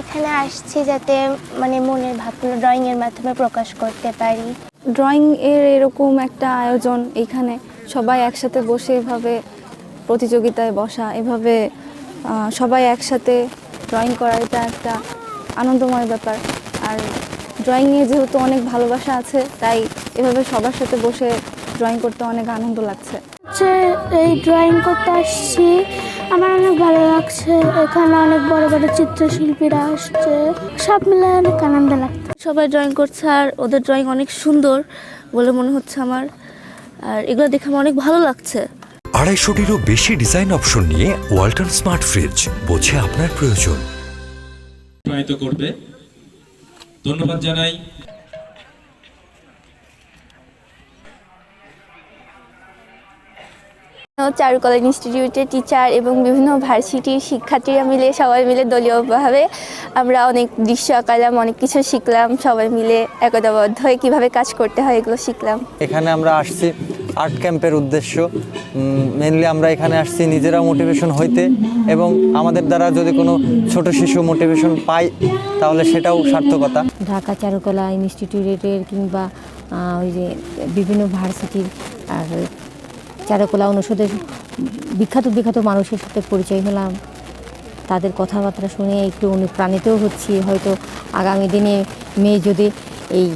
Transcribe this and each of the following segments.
এখানে আসছি যাতে মানে মনের ভাবগুলো ড্রয়িংয়ের মাধ্যমে প্রকাশ করতে পারি। ড্রয়িং এর এরকম একটা আয়োজন, এখানে সবাই একসাথে বসে এভাবে প্রতিযোগিতায় বসা, এভাবে সবাই একসাথে ড্রয়িং করা, এটা একটা আনন্দময় ব্যাপার। আর ড্রয়িং নিয়ে যেহেতু অনেক ভালোবাসা আছে, তাই এভাবে সবার সাথে বসে ড্রয়িং করতে অনেক আনন্দ লাগছে। এই ড্রয়িং করতে আসছি, আমার অনেক ভালো লাগছে। এখানে অনেক বড় বড় চিত্রশিল্পীরা আসছে, সব মিলে অনেক আনন্দ লাগছে। সবাই ড্রয়িং করছে আর ওদের ড্রয়িং অনেক সুন্দর বলে মনে হচ্ছে আমার, আর এগুলো দেখে আমার অনেক ভালো লাগছে। 250-টিরও বেশি ডিজাইন অপশন নিয়ে ওয়ালটন স্মার্ট ফ্রিজ, বোঝে আপনার প্রয়োজন। করবে, ধন্যবাদ জানাই। চারুকলা ইনস্টিটিউটের টিচার এবং বিভিন্ন ভার্সিটির শিক্ষার্থীরা মিলে সবাই মিলে দলীয়ভাবে আমরা অনেক দৃশ্য আঁকালাম, অনেক কিছু শিখলাম। সবাই মিলে একতাবদ্ধ হয়ে কীভাবে কাজ করতে হয় এগুলো শিখলাম। এখানে আমরা আসছি আর্ট ক্যাম্পের উদ্দেশ্য, মেনলি আমরা এখানে আসছি নিজেরাও মোটিভেশন হইতে, এবং আমাদের দ্বারা যদি কোনো ছোট শিশু মোটিভেশন পায় তাহলে সেটাও সার্থকতা। ঢাকা চারুকলা ইনস্টিটিউটের কিংবা ওই যে বিভিন্ন ভার্সিটির আর চারুকলা অনুষদের বিখ্যাত মানুষের সাথে পরিচয় হলাম, তাদের কথাবার্তা শুনে একটু অনুপ্রাণিতও হচ্ছি। হয়তো আগামী দিনে মেয়ে যদি এই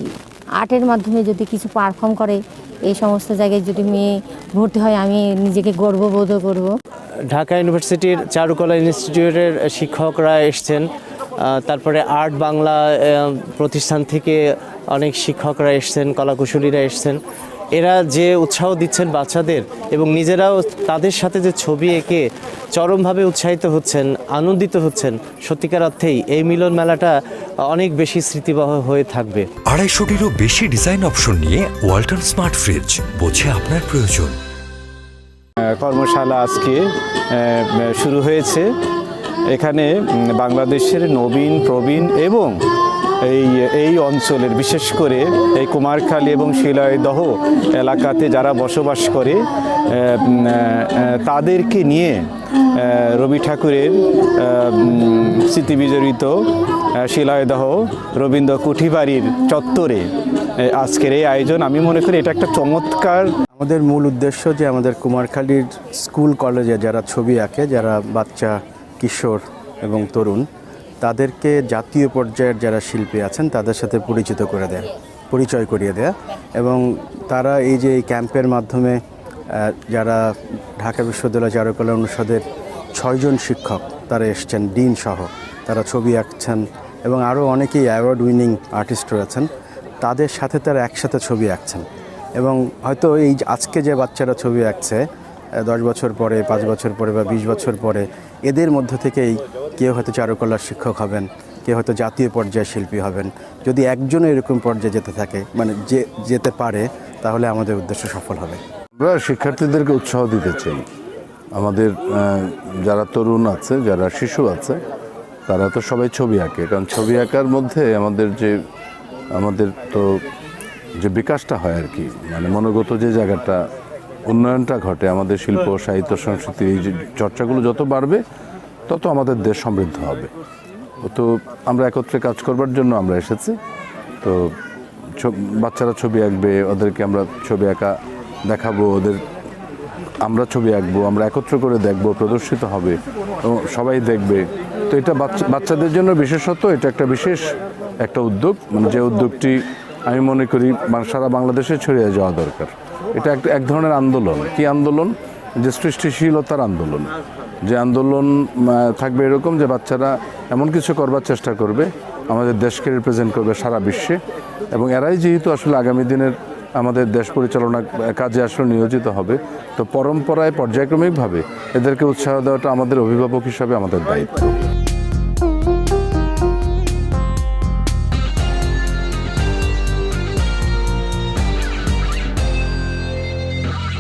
আর্টের মাধ্যমে যদি কিছু পারফর্ম করে, এই সমস্ত জায়গায় যদি মেয়ে ভর্তি হয়, আমি নিজেকে গর্ববোধ করব। ঢাকা ইউনিভার্সিটির চারুকলা ইনস্টিটিউটের শিক্ষকরা এসছেন, তারপরে আর্ট বাংলা প্রতিষ্ঠান থেকে অনেক শিক্ষকরা এসছেন, কলাকুশলীরা এসছেন। এরা যে উৎসাহ দিচ্ছেন বাচ্চাদের এবং নিজেরাও তাদের সাথে যে ছবি এঁকে চরমভাবে উৎসাহিত হচ্ছেন, আনন্দিত হচ্ছেন, সত্যিকার অর্থেই এই মিলন মেলাটা অনেক বেশি স্মৃতিবহ হয়ে থাকবে। 250-টিরও বেশি ডিজাইন অপশন নিয়ে ওয়ালটন স্মার্ট ফ্রিজ, বোঝে আপনার প্রয়োজন। কর্মশালা আজকে শুরু হয়েছে। এখানে বাংলাদেশের নবীন প্রবীণ এবং এই অঞ্চলের বিশেষ করে এই কুমারখালী এবং শিলাইদহ এলাকাতে যারা বসবাস করে তাদেরকে নিয়ে রবি ঠাকুরের স্মৃতিবিজড়িত শিলাইদহ রবীন্দ্র কুঠিবাড়ির চত্বরে আজকের এই আয়োজন। আমি মনে করি এটা একটা চমৎকার। আমাদের মূল উদ্দেশ্য যে আমাদের কুমারখালীর স্কুল কলেজে যারা ছবি আঁকে, যারা বাচ্চা, কিশোর এবং তরুণ, তাদেরকে জাতীয় পর্যায়ের যারা শিল্পী আছেন তাদের সাথে পরিচয় করিয়ে দেয়া, এবং তারা এই যে এই ক্যাম্পের মাধ্যমে যারা ঢাকা বিশ্ববিদ্যালয় চারুকলা অনুষদের 6 জন শিক্ষক তারা এসছেন, ডিন সহ, তারা ছবি আঁকছেন, এবং আরও অনেকেই অ্যাওয়ার্ড উইনিং আর্টিস্ট রয়েছেন, তাদের সাথে তারা একসাথে ছবি আঁকছেন। এবং হয়তো এই আজকে যে বাচ্চারা ছবি আঁকছে 10 বছর পরে, 5 বছর পরে বা 20 বছর পরে এদের মধ্য থেকেই কেউ হয়তো চারুকলার শিক্ষক হবেন, কেউ হয়তো জাতীয় পর্যায়ে শিল্পী হবেন। যদি একজনও এরকম পর্যায়ে যেতে থাকে, মানে যেতে পারে, তাহলে আমাদের উদ্দেশ্য সফল হবে। আমরা শিক্ষার্থীদেরকে উৎসাহ দিতে চাই। আমাদের যারা তরুণ আছে, যারা শিশু আছে, তারা তো সবাই ছবি আঁকে, কারণ ছবি আঁকার মধ্যে আমাদের তো যে বিকাশটা হয় আর কি, মানে মনোগত যে জায়গাটা, উন্নয়নটা ঘটে, আমাদের শিল্প, সাহিত্য, সংস্কৃতি, এই যে চর্চাগুলো যত বাড়বে তত আমাদের দেশ সমৃদ্ধ হবে। তো আমরা একত্রে কাজ করবার জন্য আমরা এসেছি। তো বাচ্চারা ছবি আঁকবে, ওদেরকে আমরা ছবি আঁকা দেখাবো, আমরা ছবি আঁকবো, আমরা একত্র করে দেখব, প্রদর্শিত হবে এবং সবাই দেখবে। তো এটা বাচ্চাদের জন্য বিশেষত এটা একটা বিশেষ একটা উদ্যোগ, মানে যে উদ্যোগটি আমি মনে করি সারা বাংলাদেশে ছড়িয়ে যাওয়া দরকার। এটা এক ধরনের আন্দোলন। কি আন্দোলন? যে সৃষ্টিশীলতার আন্দোলন। যে আন্দোলন থাকবে এরকম যে বাচ্চারা এমন কিছু করবার চেষ্টা করবে, আমাদের দেশকে রিপ্রেজেন্ট করবে সারা বিশ্বে, এবং এরাই যেহেতু আসলে আগামী দিনের আমাদের দেশ পরিচালনা কাজে আসলে নিয়োজিত হবে, তো পরম্পরায় পর্যায়ক্রমিকভাবে এদেরকে উৎসাহ দেওয়াটা আমাদের অভিভাবক হিসাবে আমাদের দায়িত্ব।